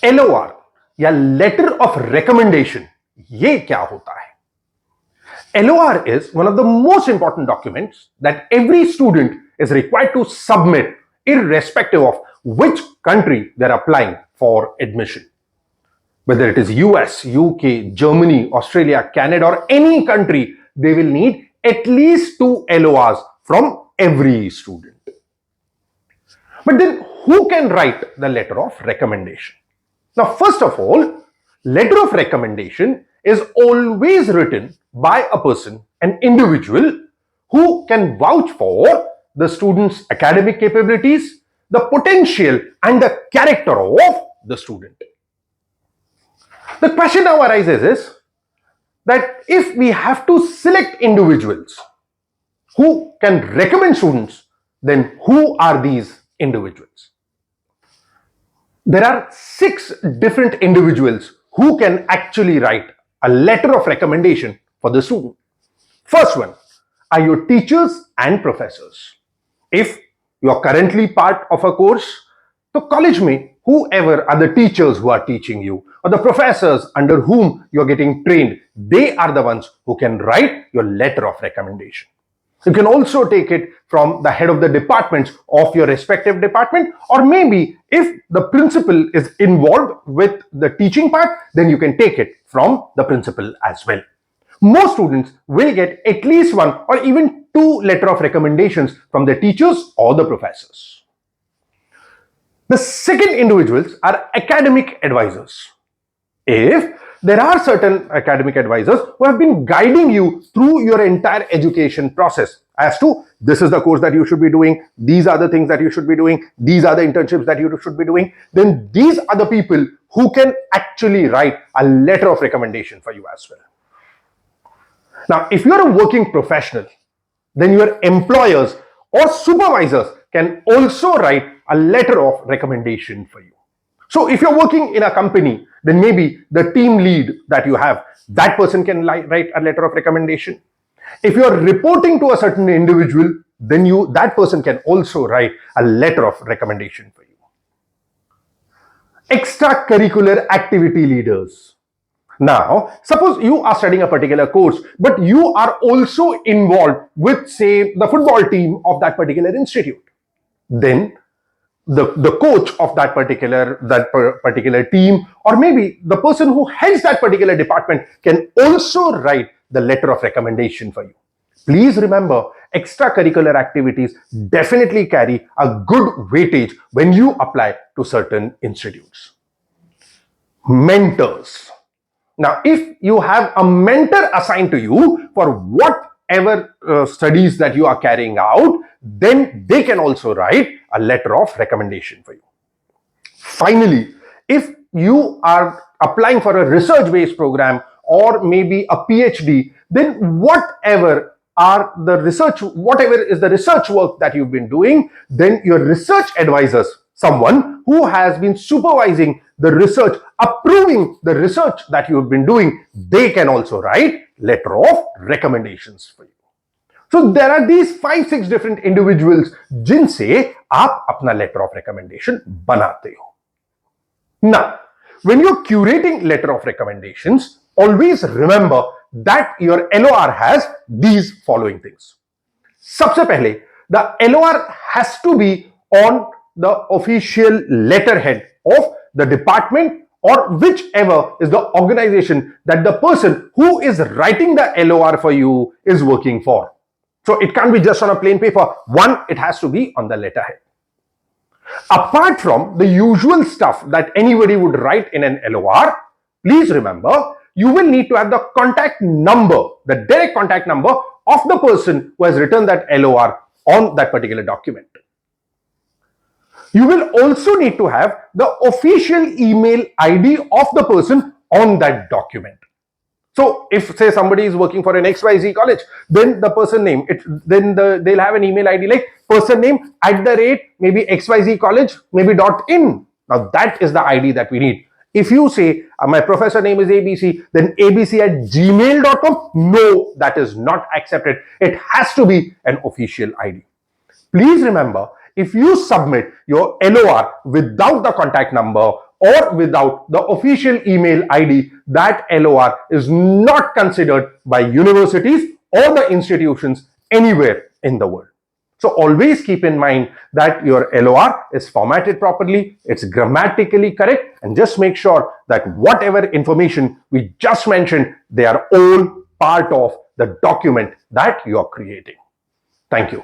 LOR या letter of recommendation, ये क्या होता है? LOR is one of the most important documents that every student is required to submit irrespective of which country they're applying for admission. Whether it is US, UK, Germany, Australia, Canada, or any country, they will need at least 2 LORs from every student. But then who can write the letter of recommendation? Now, first of all, letter of recommendation is always written by a person, an individual who can vouch for the student's academic capabilities, the potential and the character of the student. The question now arises is that if we have to select individuals who can recommend students, then who are these individuals? There are 6 different individuals who can actually write a letter of recommendation for the student. First one are your teachers and professors. If you are currently part of a course, तो college में whoever are the teachers who are teaching you or the professors under whom you are getting trained, they are the ones who can write your letter of recommendation. You can also take it from the head of the departments of your respective department, or maybe if the principal is involved with the teaching part, then you can take it from the principal as well. Most students will get at least 1 or even 2 letter of recommendations from the teachers or the professors. The second individuals are academic advisors. If there are certain academic advisors who have been guiding you through your entire education process as to this is the course that you should be doing, these are the things that you should be doing, these are the internships that you should be doing, then these are the people who can actually write a letter of recommendation for you as well. Now, if you're a working professional, then your employers or supervisors can also write a letter of recommendation for you. So if you're working in a company, then maybe the team lead that you have, that person can write a letter of recommendation. If you're reporting to a certain individual, then that person can also write a letter of recommendation for you. Extracurricular activity leaders. Now, suppose you are studying a particular course, but you are also involved with, say, the football team of that particular institute. Then the coach of that particular team, or maybe the person who heads that particular department, can also write the letter of recommendation for you. Please remember, extracurricular activities definitely carry a good weightage when you apply to certain institutes. Mentors. Now, if you have a mentor assigned to you for whatever studies that you are carrying out, then they can also write a letter of recommendation for you. Finally, if you are applying for a research-based program or maybe a PhD, then whatever is the research work that you've been doing, then your research advisors, someone who has been supervising the research, approving the research that you have been doing, they can also write letter of recommendations for you. So there are these 5-6 different individuals जिनसे आप अपना letter of recommendation बनाते हो. Now, when you're curating letter of recommendations, always remember that your LOR has these following things. सबसे पहले, the LOR has to be on the official letterhead of the department or whichever is the organization that the person who is writing the LOR for you is working for. So it can't be just on a plain paper. One, it has to be on the letterhead. Apart from the usual stuff that anybody would write in an LOR, please remember, you will need to have the contact number, the direct contact number of the person who has written that LOR on that particular document. You will also need to have the official email ID of the person on that document. So if, say, somebody is working for an XYZ college, then the person name, they'll have an email ID like person name @ maybe XYZ college, maybe .in. Now that is the ID that we need. If you say, my professor name is ABC, then abc@gmail.com, no, that is not accepted. It has to be an official ID. Please remember, if you submit your LOR without the contact number or without the official email ID, that LOR is not considered by universities or the institutions anywhere in the world. So always keep in mind that your LOR is formatted properly, it's grammatically correct, and just make sure that whatever information we just mentioned, they are all part of the document that you are creating. Thank you.